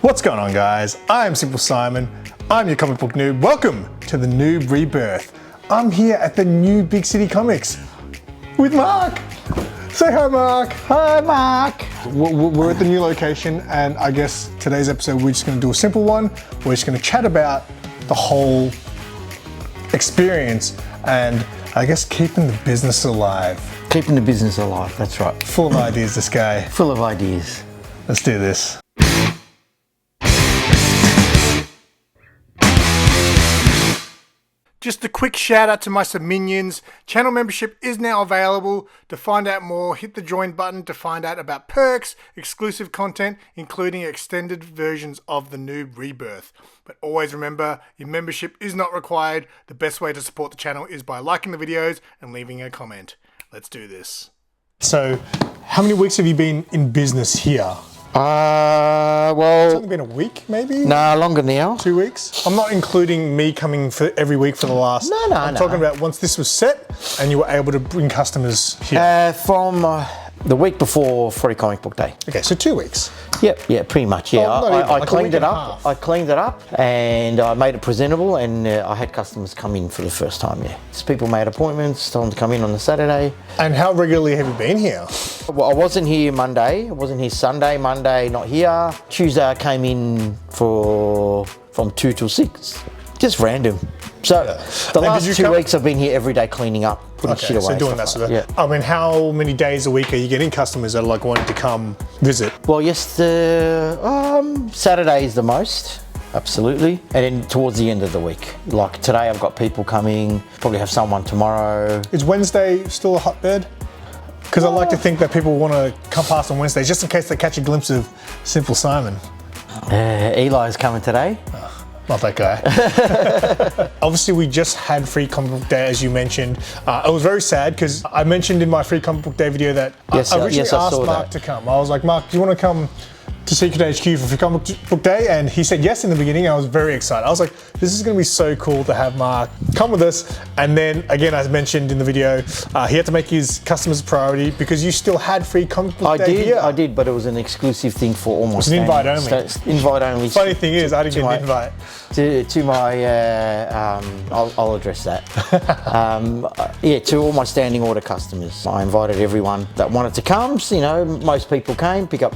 What's going on, guys? I'm SimpleSimon. I'm your comic book noob. Welcome to the NOOB Rebirth. I'm here at the new Big City Comics with Mark. Say hi, Mark. Hi, Mark. We're at the new location, and I guess today's episode we're just going to do a simple one. We're just going to chat about the whole experience and I guess keeping the business alive. Keeping the business alive, that's right. Full of ideas, this guy. Full of ideas. Let's do this. Just a quick shout out to my subminions. Channel membership is now available. To find out more, hit the join button to find out about perks, exclusive content, including extended versions of the NOOB Rebirth. But always remember, your membership is not required. The best way to support the channel is by liking the videos and leaving a comment. Let's do this. So, how many weeks have you been in business here? Well, It's only been a week, maybe? nah, longer now. 2 weeks? I'm not including me coming for every week for the last. I'm talking about once this was set and you were able to bring customers here. From the week before Free Comic Book Day. Okay, so 2 weeks. Yep, pretty much, yeah. Oh, not even, I like a cleaned week it and a up. half. I cleaned it up and I made it presentable, and I had customers come in for the first time, yeah. So people made appointments, told them to come in on the Saturday. And how regularly have you been here? Well, I wasn't here Monday. I wasn't here Sunday. Monday, not here. Tuesday, I came in from 2 till 6. Just random. So the last 2 weeks, I've been here every day cleaning up, putting shit away. So doing that sort of. I mean, how many days a week are you getting customers that are like wanting to come visit? Well, yes, Saturday is the most. Absolutely. And then towards the end of the week. Like today, I've got people coming. Probably have someone tomorrow. Is Wednesday still a hotbed? Because I like to think that people want to come past on Wednesdays just in case they catch a glimpse of SimpleSimon. Eli's coming today. Not that guy. Obviously, we just had Free Comic Book Day, as you mentioned. I was very sad because I mentioned in my Free Comic Book Day video that I originally asked Mark to come. I was like, Mark, do you want to come to Secret HQ for Free Comic Book Day? And he said yes in the beginning. I was very excited. I was like, this is going to be so cool to have Mark come with us. And then, again, as mentioned in the video, he had to make his customers a priority because you still had Free Comic Book Day here. I did, but it was an exclusive thing for almost. It was an invite only. Invite only. Funny thing is, I didn't get an invite. To my, I'll address that. To all my standing order customers. I invited everyone that wanted to come. So, you know, most people came, pick up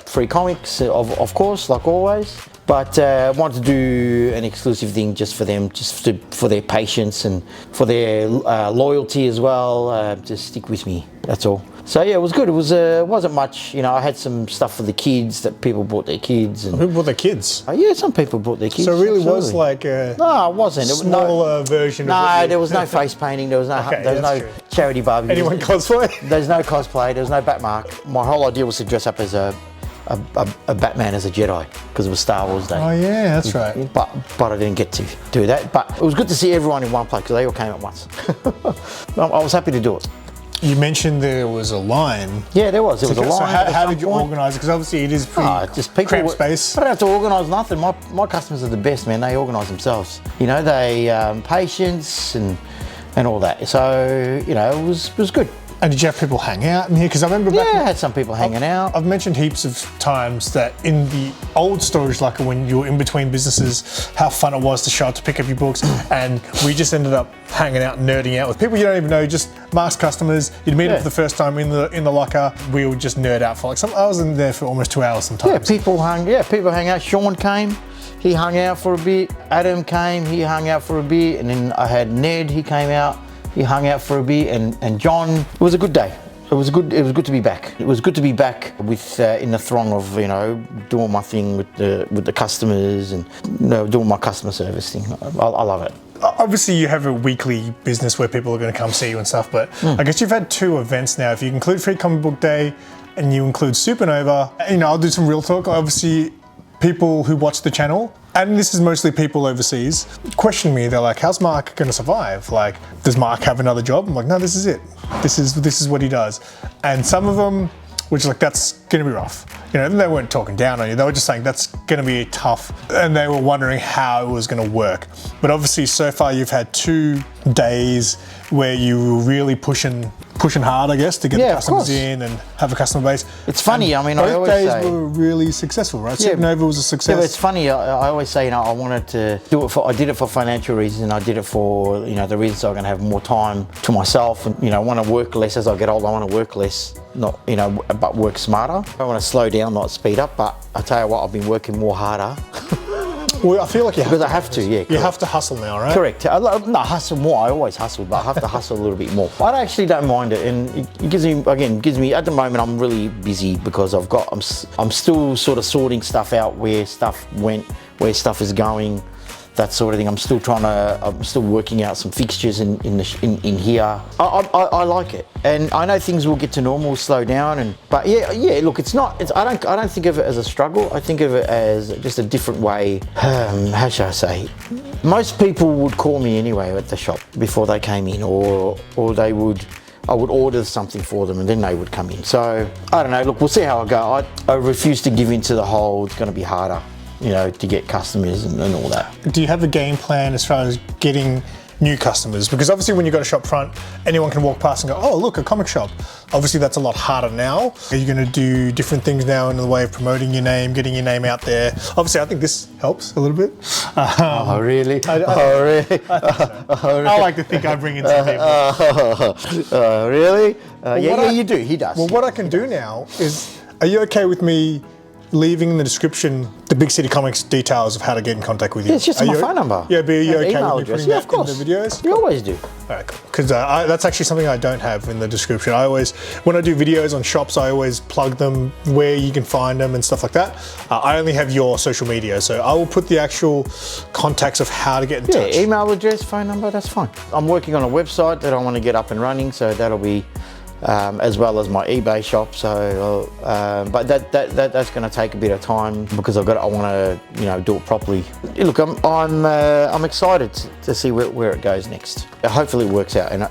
free comics, of course, like always. But wanted to do an exclusive thing just for them, for their patience and for their loyalty as well. Just stick with me. That's all. So yeah, it was good. It wasn't much. You know, I had some stuff for the kids that people brought their kids. And, who brought their kids? Yeah, some people brought their kids. So it really was like a no, it wasn't. Smaller version. No, there was no face painting. There was no charity barbecue. Anyone cosplay? There's no cosplay. There was no Batmark. My whole idea was to dress up as a Batman as a Jedi because it was Star Wars Day. Oh yeah, that's right. But I didn't get to do that. But it was good to see everyone in one place because they all came at once. I was happy to do it. You mentioned there was a line. Yeah, there was. There was a line. So how did you organise it? Because obviously it is pretty just people cramped space. I don't have to organise nothing. My customers are the best, man. They organise themselves. You know, they patience and all that. So you know, it was good. And did you have people hang out in here? Because I remember back. Yeah, I had some people hanging out. I've mentioned heaps of times that in the old storage locker when you were in between businesses, how fun it was to show up to pick up your books, and we just ended up hanging out and nerding out with people you don't even know, just Mark's customers. You'd meet them for the first time in the locker. We would just nerd out for like I was in there for almost 2 hours sometimes. Yeah, people hang out. Sean came. He hung out for a bit. Adam came. He hung out for a bit, and then I had Ned. He came out. He hung out for a bit, and John. It was a good day. It was good to be back. It was good to be back with in the throng of doing my thing with the customers and doing my customer service thing. I love it. Obviously, you have a weekly business where people are going to come see you and stuff, but I guess you've had 2 events now. If you include Free Comic Book Day and you include Supernova, I'll do some real talk. Obviously, people who watch the channel, and this is mostly people overseas, question me. They're like, how's Mark going to survive? Like, does Mark have another job? I'm like, no, this is it. This is what he does. And some of them, which like, that's going to be rough. They weren't talking down on you. They were just saying that's going to be tough. And they were wondering how it was going to work. But obviously so far you've had 2 days where you were really pushing pushing hard, I guess, to get Yeah, the of customers course. in and have a customer base. It's funny, I mean, I Both always days say... were really successful, right? Yeah. Supernova was a success. Yeah, but it's funny. I always say, I wanted to do it for. I did it for financial reasons. I did it for the reasons I'm going to have more time to myself, and I want to work less as I get older. I want to work less, not but work smarter. I want to slow down, not speed up. But I tell you what, I've been working more harder. Well, I feel like you have Because to. I have to, yeah. You correct. have to hustle now, right? Correct. No, hustle more. I always hustle, but I have to hustle a little bit more. I actually don't mind it, and it gives me. At the moment, I'm really busy because I'm still sort of sorting stuff out, where stuff went, where stuff is going, that sort of thing. I'm still working out some fixtures in here. I like it, and I know things will get to normal, slow down, but yeah. Look, I don't think of it as a struggle. I think of it as just a different way. How should I say? Most people would call me anyway at the shop before they came in, or I would order something for them and then they would come in. So I don't know. Look, we'll see how I go. I refuse to give in to the whole. It's going to be harder, to get customers and all that. Do you have a game plan as far as getting new customers? Because obviously when you've got a shop front, anyone can walk past and go, oh, look, a comic shop. Obviously that's a lot harder now. Are you going to do different things now in the way of promoting your name, getting your name out there? Obviously I think this helps a little bit. Oh, really? Really? I like to think I bring in some people. Really? You do. He does. Well, what I can do now is, are you okay with me leaving in the description the Big City Comics details of how to get in contact with you? Yeah, it's just my phone number. Yeah, but are you okay email with me address. putting Yeah, that of course. in the videos? You always do. Because that's actually something I don't have in the description. When I do videos on shops, I always plug them where you can find them and stuff like that. I only have your social media, so I will put the actual contacts of how to get in touch. Yeah, email address, phone number, that's fine. I'm working on a website that I want to get up and running, so that'll be as well as my eBay shop. So, but that's going to take a bit of time because I want to do it properly. Look, I'm excited to see where it goes next. Hopefully it works out and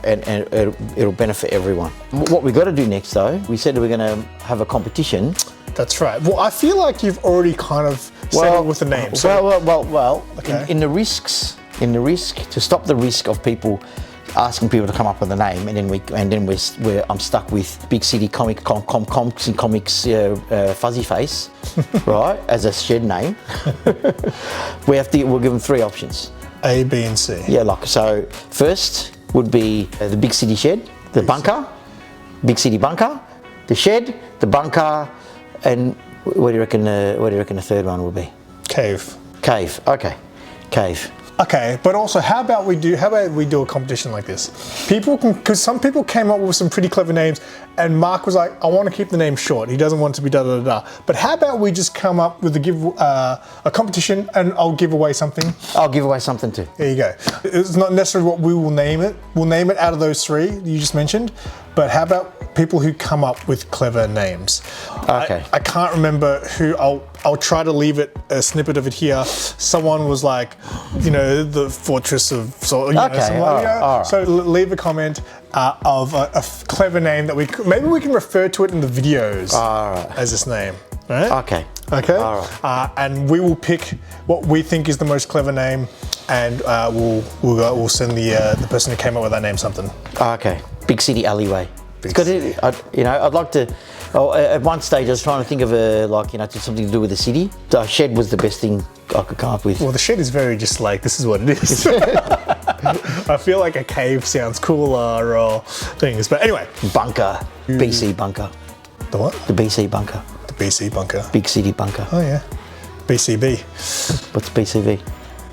it'll benefit everyone. What we got to do next though, we said we're going to have a competition. That's right. Well, I feel like you've already kind of settled with the name. So. Well. Okay. In the risk to stop the risk of people asking people to come up with a name, and then I'm stuck with Big City Comics Fuzzy Face, right, as a shed name. We'll give them 3 options. A, B, and C. Yeah, so first would be the Big City Shed, the bunker, Big City Bunker, the shed, the bunker, and what do you reckon the third one will be? Cave. Cave. Okay, cave. Okay, but also, how about we do a competition like this? Because some people came up with some pretty clever names, and Mark was like, I want to keep the name short. He doesn't want it to be da-da-da-da. But how about we just come up with a competition, and I'll give away something? I'll give away something too. There you go. It's not necessarily what we will name it. We'll name it out of those 3 you just mentioned. But how about people who come up with clever names? Okay. I can't remember who. I'll try to leave it a snippet of it here. Someone was like, the Fortress of. So leave a comment of a clever name that maybe we can refer to it in the videos as this name. Right? Okay. Okay. All right. And we will pick what we think is the most clever name, and we'll send the person who came up with that name something. Okay. Big City Alleyway. Because I'd like to. At one stage, I was trying to think of something to do with the city. The shed was the best thing I could come up with. Well, the shed is very just like, this is what it is. I feel like a cave sounds cooler or things, but anyway. Bunker. BC Bunker. The what? The BC Bunker. The BC Bunker. Big City Bunker. Oh yeah. BCB. What's BCV?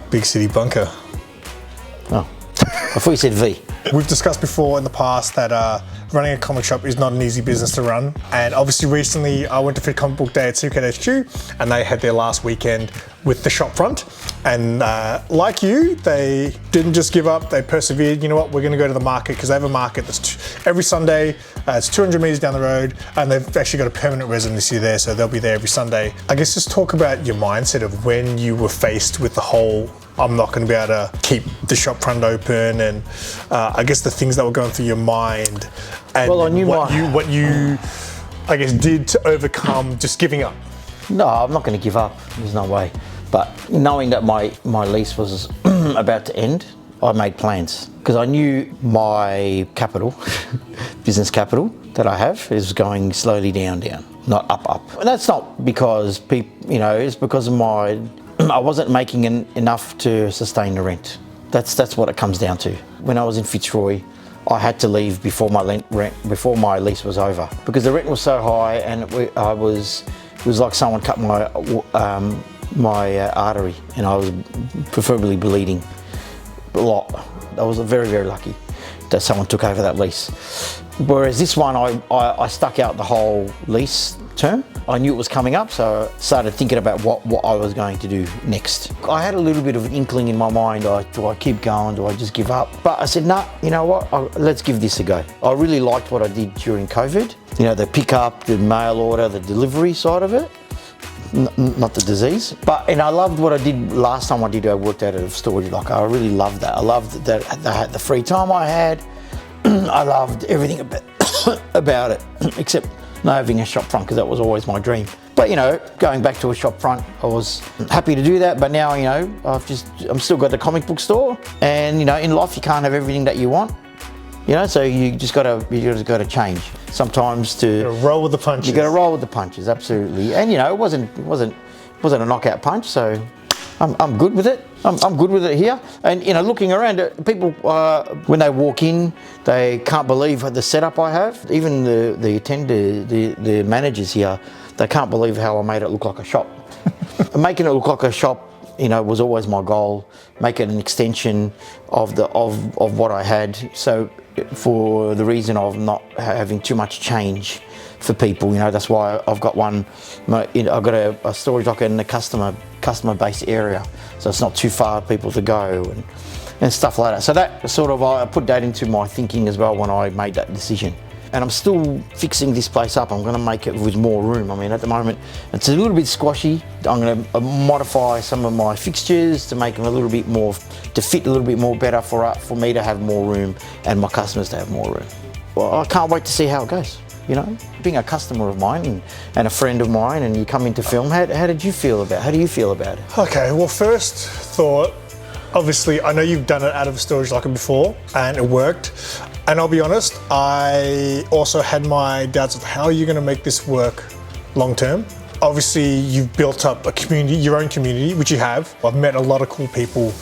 Big City Bunker. Oh. I thought you said V. We've discussed before in the past that running a comic shop is not an easy business to run. And obviously recently I went to Free Comic Book Day at Supercat HQ, and they had their last weekend with the shop front. And like you, they didn't just give up, they persevered. You know what, we're gonna go to the market, because they have a market that's every Sunday, it's 200 meters down the road, and they've actually got a permanent residency there, so they'll be there every Sunday. I guess just talk about your mindset of when you were faced with the whole, I'm not going to be able to keep the shop front open, and I guess the things that were going through your mind, and Well, I knew what you I guess did to overcome just giving up. No, I'm not going to give up. There's no way. But knowing that my lease was about to end, I made plans, because I knew my capital business capital that I have is going slowly down, not up. And that's not because people, it's because of I wasn't making enough to sustain the rent. That's what it comes down to. When I was in Fitzroy, I had to leave before my lease was over because the rent was so high, and it was like someone cut my artery, and I was preferably bleeding a lot. I was very, very lucky that someone took over that lease. Whereas this one, I stuck out the whole lease term. I knew it was coming up, so I started thinking about what I was going to do next. I had a little bit of an inkling in my mind, do I keep going, do I just give up? But I said, nah, you know what, let's give this a go. I really liked what I did during COVID. The pickup, the mail order, the delivery side of it. Not the disease, and I loved what I did last time I worked out at a storage locker. I really loved that. I loved that the free time I had. I loved everything about it, except not having a shop front, because that was always my dream. But going back to a shop front, I was happy to do that. But now I'm still got the comic book store, and in life you can't have everything that you want. So you just gotta change. Sometimes you gotta roll with the punches. You gotta roll with the punches, absolutely. And it wasn't a knockout punch, so I'm good with it. I'm good with it here. And looking around, people when they walk in, they can't believe the setup I have. Even the managers here, they can't believe how I made it look like a shop. Making it look like a shop, was always my goal. Make it an extension of what I had. So for the reason of not having too much change for people, that's why I've got one. I've got a storage locker in the customer base area, so it's not too far for people to go and stuff like that. So that sort of, I put that into my thinking as well when I made that decision. And I'm still fixing this place up. I'm going to make it with more room. I mean, at the moment, it's a little bit squashy. I'm going to modify some of my fixtures to make them a little bit more, to fit a little bit more better for me to have more room and my customers to have more room. Well, I can't wait to see how it goes. Being a customer of mine and a friend of mine, and you come into film, how do you feel about it? Okay, well, first thought, obviously, I know you've done it out of a storage locker before, and it worked. And I'll be honest, I also had my doubts of how you're going to make this work long term. Obviously, you've built up a community, your own community, which you have. I've met a lot of cool people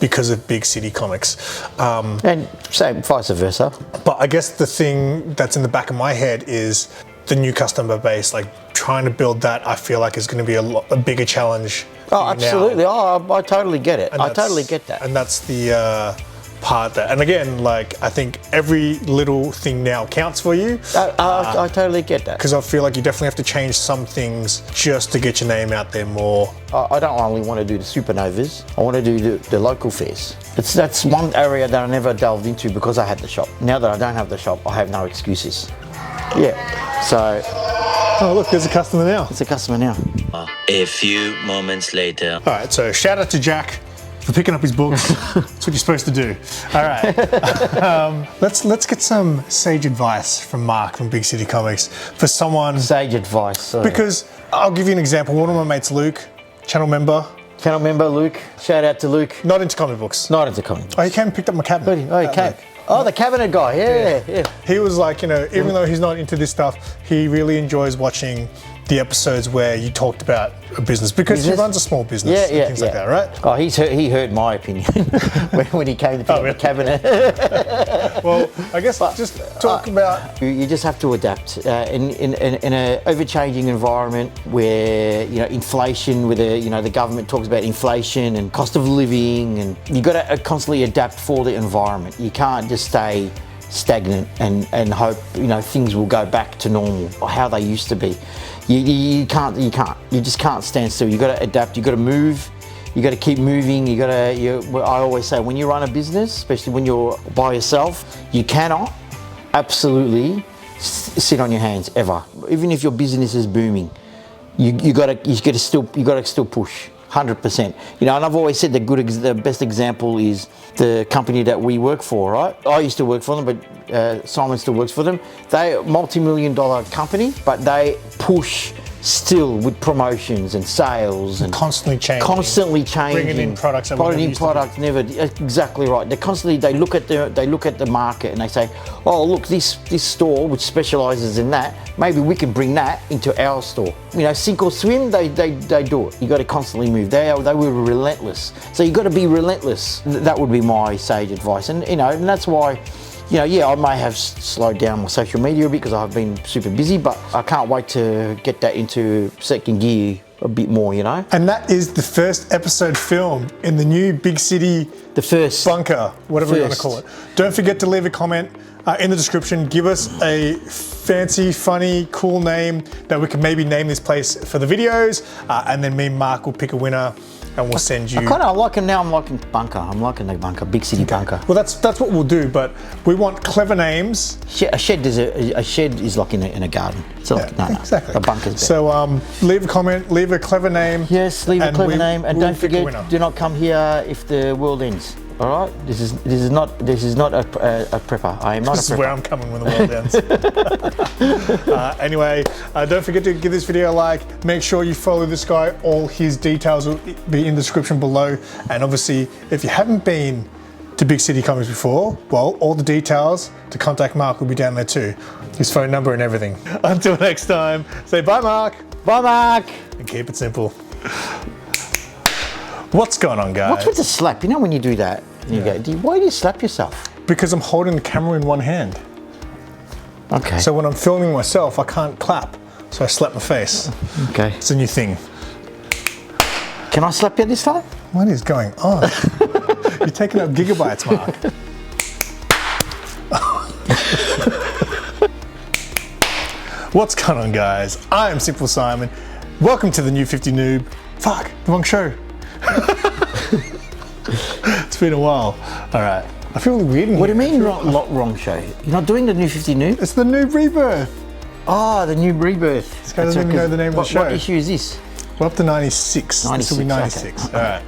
because of big city comics. And same, vice versa. But I guess the thing that's in the back of my head is the new customer base. Like, trying to build that, I feel like is going to be a bigger challenge. Oh, absolutely. Oh, I totally get it. I totally get that. And that's the part that, and again, like, I think every little thing now counts for you. I totally get that. Because I feel like you definitely have to change some things just to get your name out there more. I don't only want to do the supernovas, I want to do the local fairs. That's one area that I never delved into because I had the shop. Now that I don't have the shop, I have no excuses. Yeah, so... Oh, look, there's a customer now. It's a customer now. A few moments later. All right, so shout out to Jack for picking up his books. That's what you're supposed to do. All right. Let's get some sage advice from Mark from Big City Comics for someone. Sage advice. Sorry. Because I'll give you an example. One of my mates, Luke, channel member. Channel member Luke. Shout out to Luke. Not into comic books. Not into comic books. Oh, he came and picked up my cabinet. Oh, he came. Oh, the cabinet guy. Yeah. He was like, even though he's not into this stuff, he really enjoys watching the episodes where you talked about a business because he runs a small business and things like that, right? Oh, he heard my opinion when he came to pick up the cabinet. Well, I guess just talk about... You just have to adapt in an ever-changing environment where, inflation, where the government talks about inflation and cost of living, and you got to constantly adapt for the environment. You can't just stay stagnant and hope things will go back to normal or how they used to be. You just can't stand still. You got to adapt. You got to move. You got to keep moving. I always say, when you run a business, especially when you're by yourself, you cannot absolutely sit on your hands ever. Even if your business is booming, you got to still push. 100%. And I've always said the best example is the company that we work for, right? I used to work for them, but Simon still works for them. They're a multi-million-dollar company, but they push still with promotions and sales and Constantly changing. Constantly changing. Bringing in products that Bringing in products never, exactly right. They constantly, they look at the market and they say, oh look, this store which specialises in that, maybe we can bring that into our store. You know, sink or swim, they do it. You got to constantly move. They were relentless. So you got to be relentless. That would be my sage advice. And you know, and that's why, you know, yeah, I may have slowed down my social media a bit because I've been super busy, but I can't wait to get that into second gear a bit more, you know. And that is the first episode filmed in the new big city, the first bunker, whatever you want to call it. Don't forget to leave a comment in the description. Give us a fancy, funny, cool name that we can maybe name this place for the videos, and then me and Mark will pick a winner and we'll send you. I kind of like it now. I'm liking bunker. I'm liking the bunker, big city bunker. Well, that's what we'll do, but we want clever names. A shed is like in a garden. So Yeah, like, no, exactly. A bunker's better. So leave a comment, leave a clever name. Yes, leave a clever name, and we'll don't pick a forget, winner. do not come here if the world ends. All right, this is not a prepper. I am not This a is where prepper. I'm coming when the world ends. Anyway, don't forget to give this video a like. Make sure you follow this guy. All his details will be in the description below. And obviously, if you haven't been to Big City Comics before, well, all the details to contact Mark will be down there too. His phone number and everything. Until next time, say bye, Mark. Bye, Mark. And keep it simple. What's going on, guys? What's with the slap? You know when you do that, and you go, why do you slap yourself? Because I'm holding the camera in one hand. Okay. So when I'm filming myself, I can't clap. So I slap my face. Okay. It's a new thing. Can I slap you this time? What is going on? You're taking up gigabytes, Mark. What's going on, guys? I am SimpleSimon. Welcome to the new 50 Noob. Fuck, the wrong show. It's been a while. All right. I feel weird in What do here. you mean wrong show? You're not doing the new 50 Noob? It's the NOOB rebirth. Oh, the new rebirth. This guy doesn't even know the name of the show. What issue is this? We're up to 96. This will be 96, 96. okay. All right.